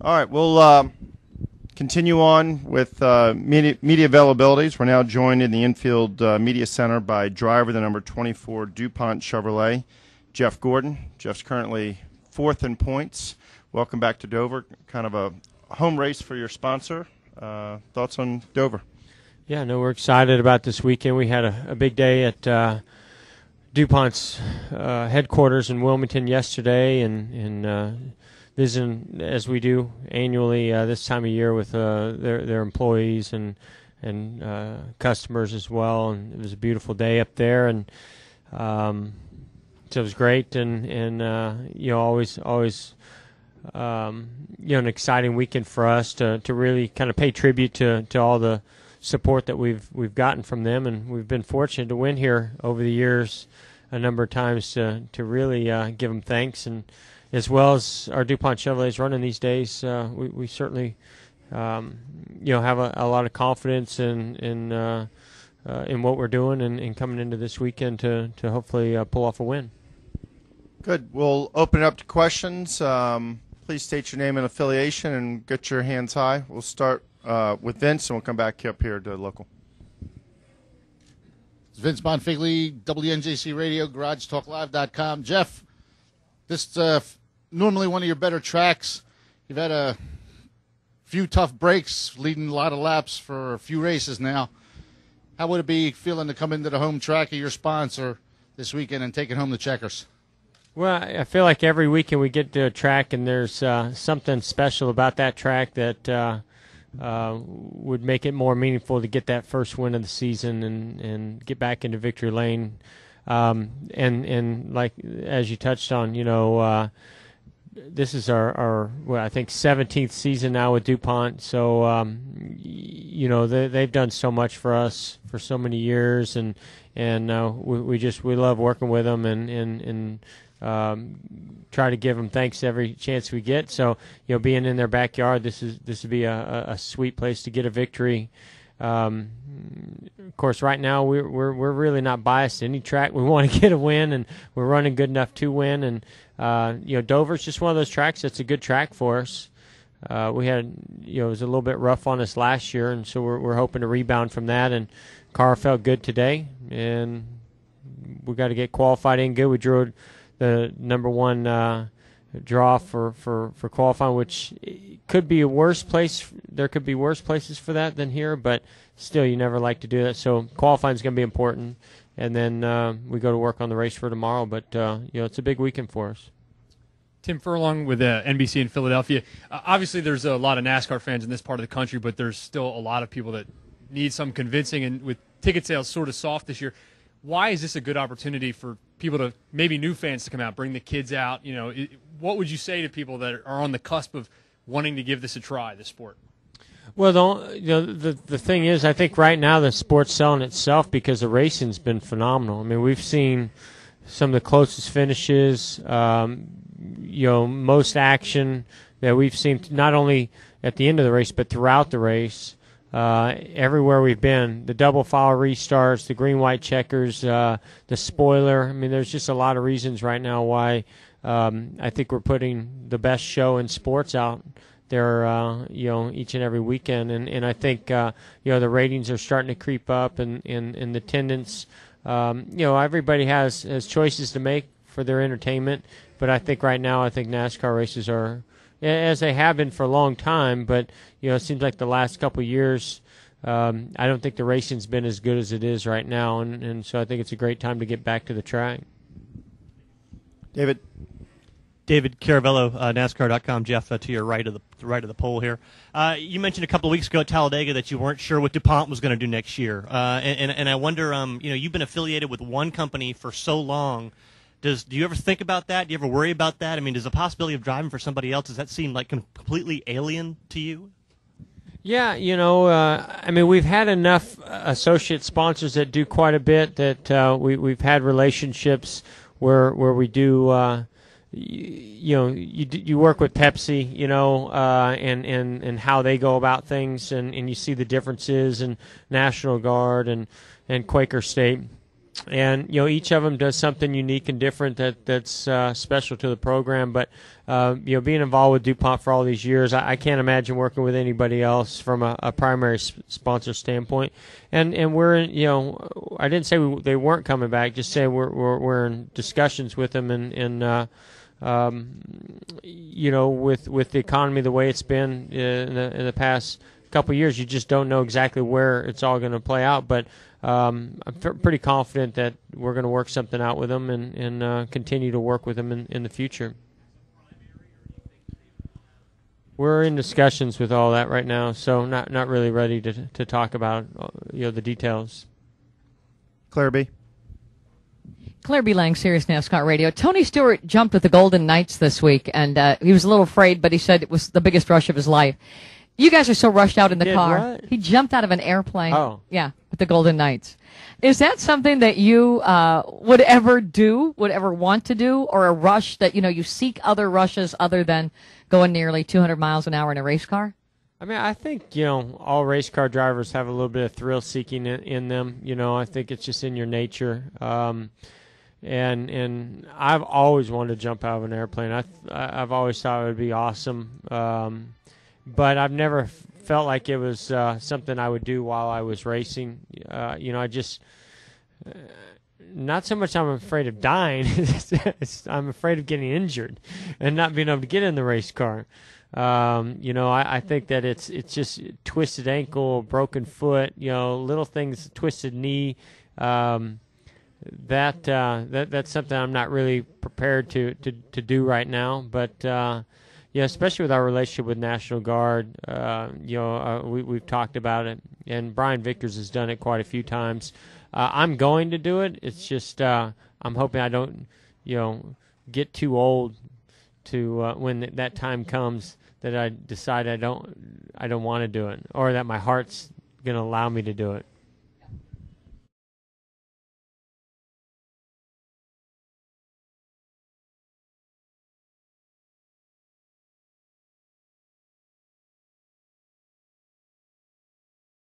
All right, we'll continue on with media availabilities. We're now joined in the infield media center by driver the number 24 DuPont Chevrolet, Jeff Gordon. Jeff's currently fourth in points. Welcome back to Dover. Kind of a home race for your sponsor. Thoughts on Dover? Yeah, no, we're excited about this weekend. We had a big day at DuPont's headquarters in Wilmington yesterday, and visiting as we do annually this time of year with their employees and customers as well. And it was a beautiful day up there, and so it was great. And always an exciting weekend for us to really kind of pay tribute to all the support that we've gotten from them, and we've been fortunate to win here over the years a number of times to really give them thanks. And as well as our DuPont Chevrolets running these days, we certainly have a lot of confidence in what we're doing and coming into this weekend to hopefully pull off a win. Good. We'll open it up to questions. Please state your name and affiliation and get your hands high. We'll start with Vince, and we'll come back up here to local. It's Vince Bonfigli, WNJC Radio, GarageTalkLive.com. Jeff, this normally one of your better tracks. You've had a few tough breaks, leading a lot of laps for a few races now. How would it be feeling to come into the home track of your sponsor this weekend and taking home the checkers? Well, I feel like every weekend we get to a track, and there's something special about that track that would make it more meaningful to get that first win of the season and get back into victory lane. And like as you touched on, this is our I think 17th season now with DuPont. So they've done so much for us for so many years, and we love working with them and try to give them thanks every chance we get. So being in their backyard, this would be a sweet place to get a victory. Of course, right now we're really not biased to any track. We want to get a win, and we're running good enough to win. And Dover's just one of those tracks that's a good track for us. We had it was a little bit rough on us last year, and so we're hoping to rebound from that. And car felt good today, and we got to get qualified in good. We drew the number one draw for qualifying, which could be a worse place. There could be worse places for that than here, but still, you never like to do that. So qualifying is going to be important, and then we go to work on the race for tomorrow. But it's a big weekend for us. Tim Furlong with NBC in Philadelphia. Obviously, there's a lot of NASCAR fans in this part of the country, but there's still a lot of people that need some convincing. And with ticket sales sort of soft this year, why is this a good opportunity for people to, maybe new fans to come out, bring the kids out? What would you say to people that are on the cusp of wanting to give this a try, the sport? Well, the thing is, I think right now the sport's selling itself because the racing's been phenomenal. I mean, we've seen some of the closest finishes, most action that we've seen, not only at the end of the race but throughout the race. Everywhere we've been, the double file restarts, the green-white checkers, the spoiler. I mean, there's just a lot of reasons right now why I think we're putting the best show in sports out there, each and every weekend. And I think, the ratings are starting to creep up, and the attendance. Everybody has choices to make for their entertainment, but I think right now, NASCAR races are, as they have been for a long time, but it seems like the last couple of years, I don't think the racing's been as good as it is right now, and so I think it's a great time to get back to the track. David Caravello, NASCAR.com. Jeff, to your right of the pole here. You mentioned a couple of weeks ago at Talladega that you weren't sure what DuPont was going to do next year, and I wonder, you've been affiliated with one company for so long. Do you ever think about that? Do you ever worry about that? I mean, does the possibility of driving for somebody else, does that seem like completely alien to you? Yeah, we've had enough associate sponsors that do quite a bit that we've had relationships where we do. You work with Pepsi, and how they go about things, and you see the differences in National Guard and Quaker State. and each of them does something unique and different that's special to the program. But being involved with DuPont for all these years, I can't imagine working with anybody else from a primary sponsor standpoint. And we're I didn't say they weren't coming back. Just say we're in discussions with them, and with the economy the way it's been in the past couple of years, you just don't know exactly where it's all going to play out. But I'm pretty confident that we're going to work something out with them and continue to work with them in the future. We're in discussions with all that right now, so not really ready to talk about the details. Claire B. Claire B. Lang, Sirius NASCAR Radio. Tony Stewart jumped with the Golden Knights this week, and he was a little afraid, but he said it was the biggest rush of his life. You guys are so rushed out in the car. What? He jumped out of an airplane. Oh. Yeah, with the Golden Knights. Is that something that you would ever want to do, or a rush that, you seek other rushes other than going nearly 200 miles an hour in a race car? I mean, I think, all race car drivers have a little bit of thrill-seeking in them. I think it's just in your nature. And I've always wanted to jump out of an airplane. I've always thought it would be awesome. But I've never felt like it was something I would do while I was racing. I just not so much I'm afraid of dying. I'm afraid of getting injured and not being able to get in the race car. I think that it's just twisted ankle, broken foot, little things, twisted knee. That's something I'm not really prepared to do right now. But especially with our relationship with National Guard, we've talked about it, and Brian Vickers has done it quite a few times. I'm going to do it. It's just I'm hoping I don't, get too old to when that time comes that I decide I don't want to do it, or that my heart's going to allow me to do it.